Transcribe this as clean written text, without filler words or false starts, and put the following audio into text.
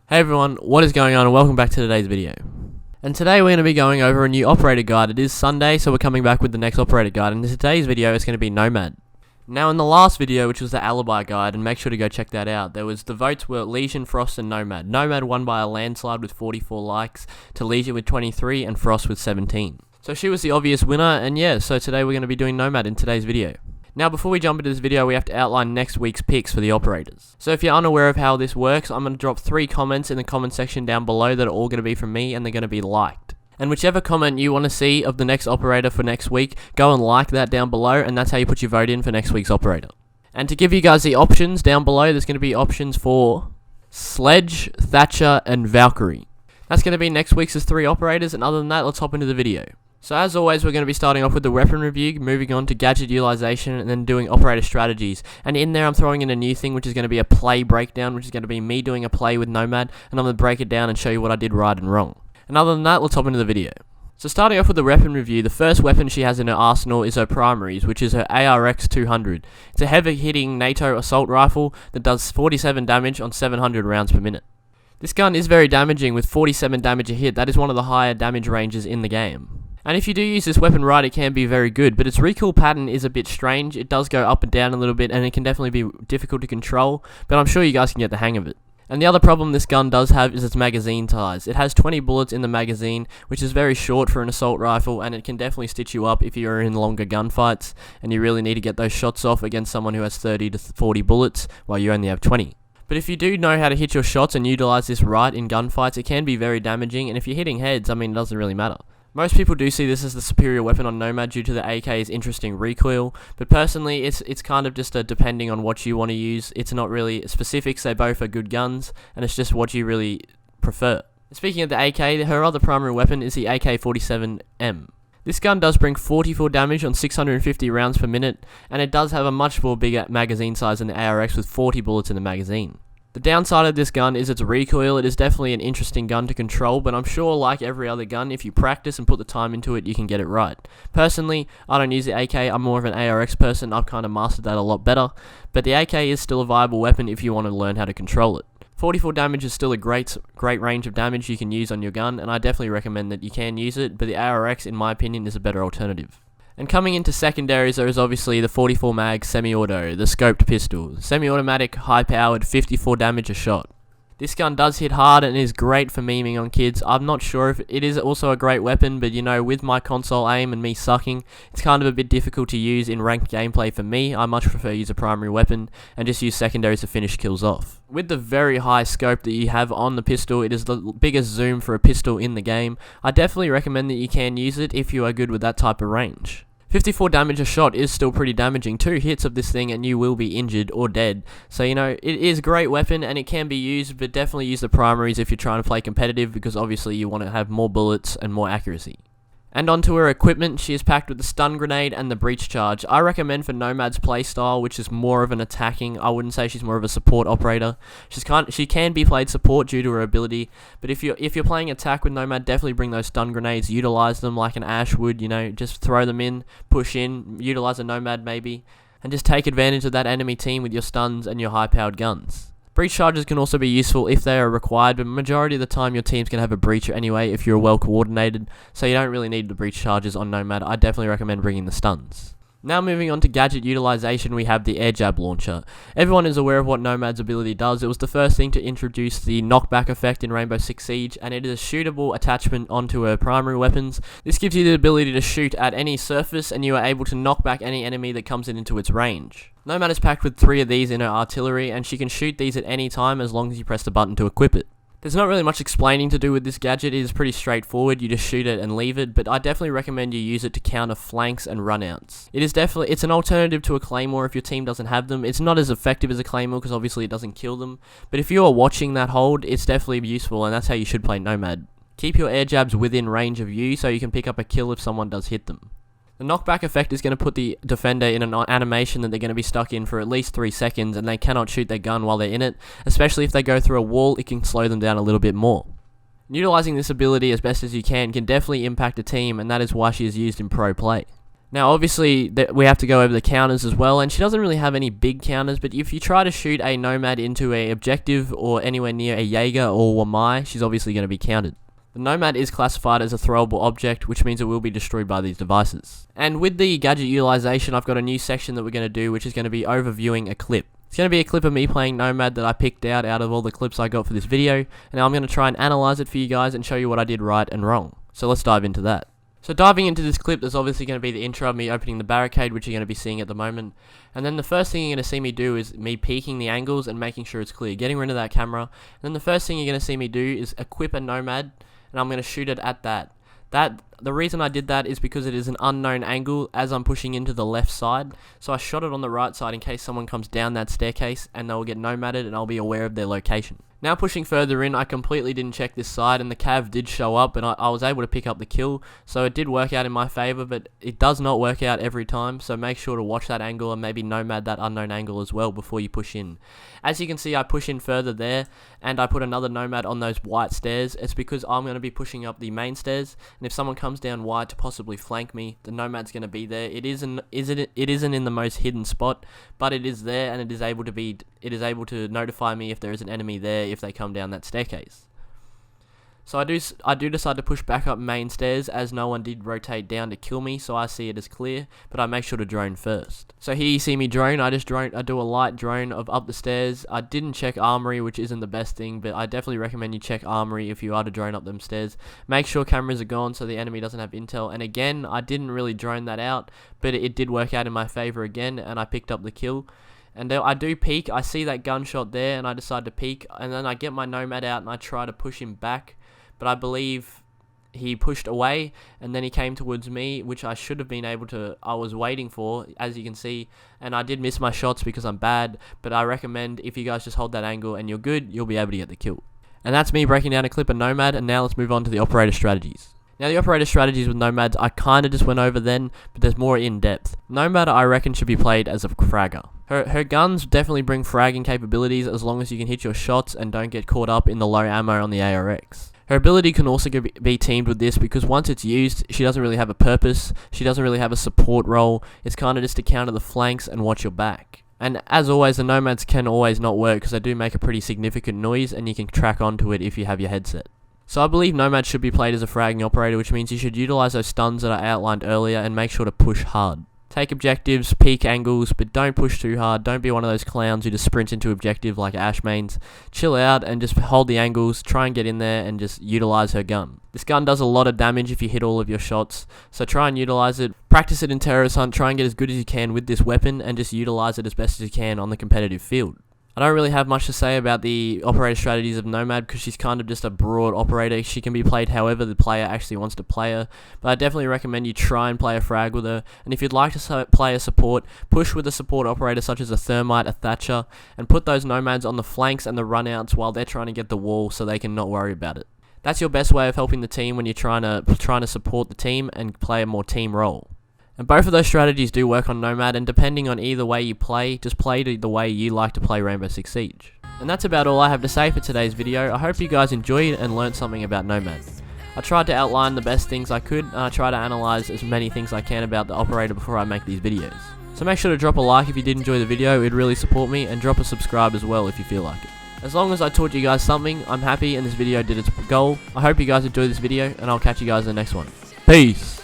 Hey everyone, what is going on and welcome back to today's video. And today we're going to be going over a new operator guide. It is Sunday, so we're coming back with the next operator guide, and today's video is going to be Nomad. Now in the last video, which was the Alibi guide, and make sure to go check that out, the votes were Legion, Frost and Nomad. Nomad won by a landslide with 44 likes, to Legion with 23 and Frost with 17. So she was the obvious winner, and yeah, so today we're going to be doing Nomad in today's video. Now before we jump into this video, we have to outline next week's picks for the operators. So if you're unaware of how this works, I'm going to drop 3 comments in the comment section down below that are all going to be from me, and they're going to be liked. And whichever comment you want to see of the next operator for next week, go and like that down below, and that's how you put your vote in for next week's operator. And to give you guys the options down below, there's going to be options for Sledge, Thatcher and Valkyrie. That's going to be next week's 3 operators, and other than that, let's hop into the video. So as always, we're going to be starting off with the weapon review, moving on to gadget utilization, and then doing operator strategies. And in there I'm throwing in a new thing, which is going to be a play breakdown, which is going to be me doing a play with Nomad, and I'm going to break it down and show you what I did right and wrong. And other than that, let's hop into the video. So starting off with the weapon review, the first weapon she has in her arsenal is her primaries, which is her ARX 200. It's a heavy hitting NATO assault rifle that does 47 damage on 700 rounds per minute. This gun is very damaging with 47 damage a hit. That is one of the higher damage ranges in the game. And if you do use this weapon right, it can be very good, but its recoil pattern is a bit strange. It does go up and down a little bit, and it can definitely be difficult to control, but I'm sure you guys can get the hang of it. And the other problem this gun does have is its magazine size. It has 20 bullets in the magazine, which is very short for an assault rifle, and it can definitely stitch you up if you're in longer gunfights, and you really need to get those shots off against someone who has 30 to 40 bullets, while you only have 20. But if you do know how to hit your shots and utilize this right in gunfights, it can be very damaging, and if you're hitting heads, it doesn't really matter. Most people do see this as the superior weapon on Nomad due to the AK's interesting recoil, but personally it's kind of just depending on what you want to use. It's not really specifics, they both are good guns, and it's just what you really prefer. Speaking of the AK, her other primary weapon is the AK-47M. This gun does bring 44 damage on 650 rounds per minute, and it does have a much more bigger magazine size than the ARX with 40 bullets in the magazine. The downside of this gun is its recoil. It is definitely an interesting gun to control, but I'm sure like every other gun, if you practice and put the time into it, you can get it right. Personally, I don't use the AK, I'm more of an ARX person, I've kind of mastered that a lot better, but the AK is still a viable weapon if you want to learn how to control it. 44 damage is still a great range of damage you can use on your gun, and I definitely recommend that you can use it, but the ARX, in my opinion, is a better alternative. And coming into secondaries, there is obviously the 44 mag semi-auto, the scoped pistol. Semi-automatic, high-powered, 54 damage a shot. This gun does hit hard and is great for memeing on kids. I'm not sure if it is also a great weapon, but with my console aim and me sucking, it's kind of a bit difficult to use in ranked gameplay for me. I much prefer to use a primary weapon and just use secondaries to finish kills off. With the very high scope that you have on the pistol, it is the biggest zoom for a pistol in the game. I definitely recommend that you can use it if you are good with that type of range. 54 damage a shot is still pretty damaging. 2 hits of this thing and you will be injured or dead. So, it is a great weapon and it can be used, but definitely use the primaries if you're trying to play competitive because obviously you want to have more bullets and more accuracy. And onto her equipment, she is packed with the stun grenade and the breach charge. I recommend for Nomad's playstyle, which is more of an attacking, I wouldn't say she's more of a support operator. She can be played support due to her ability, but if you're playing attack with Nomad, definitely bring those stun grenades, utilize them like an Ash would, just throw them in, push in, utilize a Nomad maybe, and just take advantage of that enemy team with your stuns and your high-powered guns. Breach charges can also be useful if they are required, but majority of the time your team's going to have a breacher anyway if you're well coordinated, so you don't really need the breach charges on Nomad. I definitely recommend bringing the stuns. Now moving on to gadget utilization, we have the air jab launcher. Everyone is aware of what Nomad's ability does. It was the first thing to introduce the knockback effect in Rainbow Six Siege, and it is a shootable attachment onto her primary weapons. This gives you the ability to shoot at any surface, and you are able to knock back any enemy that comes into its range. Nomad is packed with 3 of these in her artillery, and she can shoot these at any time as long as you press the button to equip it. There's not really much explaining to do with this gadget. It is pretty straightforward. You just shoot it and leave it, but I definitely recommend you use it to counter flanks and runouts. It's an alternative to a claymore if your team doesn't have them. It's not as effective as a claymore because obviously it doesn't kill them, but if you are watching that hold, it's definitely useful, and that's how you should play Nomad. Keep your air jabs within range of you so you can pick up a kill if someone does hit them. The knockback effect is going to put the defender in an animation that they're going to be stuck in for at least 3 seconds, and they cannot shoot their gun while they're in it, especially if they go through a wall. It can slow them down a little bit more. Utilizing this ability as best as you can definitely impact a team, and that is why she is used in pro play. Now obviously we have to go over the counters as well, and she doesn't really have any big counters, but if you try to shoot a Nomad into a objective or anywhere near a Jaeger or Wamai, she's obviously going to be countered. The Nomad is classified as a throwable object, which means it will be destroyed by these devices. And with the gadget utilization, I've got a new section that we're going to do, which is going to be overviewing a clip. It's going to be a clip of me playing Nomad that I picked out of all the clips I got for this video, and now I'm going to try and analyze it for you guys and show you what I did right and wrong. So let's dive into that. So diving into this clip, there's obviously going to be the intro of me opening the barricade, which you're going to be seeing at the moment. And then the first thing you're going to see me do is me peeking the angles and making sure it's clear, getting rid of that camera. And then the first thing you're going to see me do is equip a Nomad, and I'm going to shoot it at that. The reason I did that is because it is an unknown angle as I'm pushing into the left side. So I shot it on the right side in case someone comes down that staircase and they'll get nomaded and I'll be aware of their location. Now pushing further in, I completely didn't check this side and the cav did show up and I was able to pick up the kill. So it did work out in my favor, but it does not work out every time. So make sure to watch that angle and maybe nomad that unknown angle as well before you push in. As you can see, I push in further there and I put another nomad on those white stairs. It's because I'm going to be pushing up the main stairs, and if someone comes down white to possibly flank me, the nomad's going to be there. It isn't in the most hidden spot, but it is there, and it is able to notify me if there is an enemy there if they come down that staircase. So I do decide to push back up main stairs as no one did rotate down to kill me, so I see it as clear, but I make sure to drone first. So here you see me drone. I do a light drone of up the stairs. I didn't check armory, which isn't the best thing, but I definitely recommend you check armory if you are to drone up them stairs. Make sure cameras are gone so the enemy doesn't have intel. And again, I didn't really drone that out, but it did work out in my favor again, and I picked up the kill. And I do peek. I see that gunshot there, and I decide to peek, and then I get my nomad out and I try to push him back. But I believe he pushed away, and then he came towards me, which I should have been able to, I was waiting for, as you can see, and I did miss my shots because I'm bad, but I recommend if you guys just hold that angle and you're good, you'll be able to get the kill. And that's me breaking down a clip of Nomad, and now let's move on to the operator strategies. Now the operator strategies with Nomads, I kinda just went over then, but there's more in depth. Nomad, I reckon, should be played as a fragger. Her guns definitely bring fragging capabilities as long as you can hit your shots and don't get caught up in the low ammo on the ARX. Her ability can also be teamed with this because once it's used, she doesn't really have a purpose, she doesn't really have a support role, it's kinda just to counter the flanks and watch your back. And as always, the Nomads can always not work because they do make a pretty significant noise and you can track onto it if you have your headset. So I believe Nomad should be played as a fragging operator, which means you should utilize those stuns that I outlined earlier and make sure to push hard. Take objectives, peak angles, but don't push too hard. Don't be one of those clowns who just sprint into objective like Ash mains. Chill out and just hold the angles, try and get in there and just utilize her gun. This gun does a lot of damage if you hit all of your shots, so try and utilize it. Practice it in Terrorist Hunt, try and get as good as you can with this weapon and just utilize it as best as you can on the competitive field. I don't really have much to say about the operator strategies of Nomad because she's kind of just a broad operator. She can be played however the player actually wants to play her, but I definitely recommend you try and play a frag with her. And if you'd like to play a support, push with a support operator such as a Thermite, a Thatcher, and put those Nomads on the flanks and the runouts while they're trying to get the wall so they can not worry about it. That's your best way of helping the team when you're trying to support the team and play a more team role. And both of those strategies do work on Nomad, and depending on either way you play, just play the way you like to play Rainbow Six Siege. And that's about all I have to say for today's video. I hope you guys enjoyed and learned something about Nomad. I tried to outline the best things I could, and I try to analyze as many things I can about the operator before I make these videos. So make sure to drop a like if you did enjoy the video, it'd really support me, and drop a subscribe as well if you feel like it. As long as I taught you guys something, I'm happy and this video did its goal. I hope you guys enjoyed this video, and I'll catch you guys in the next one. Peace!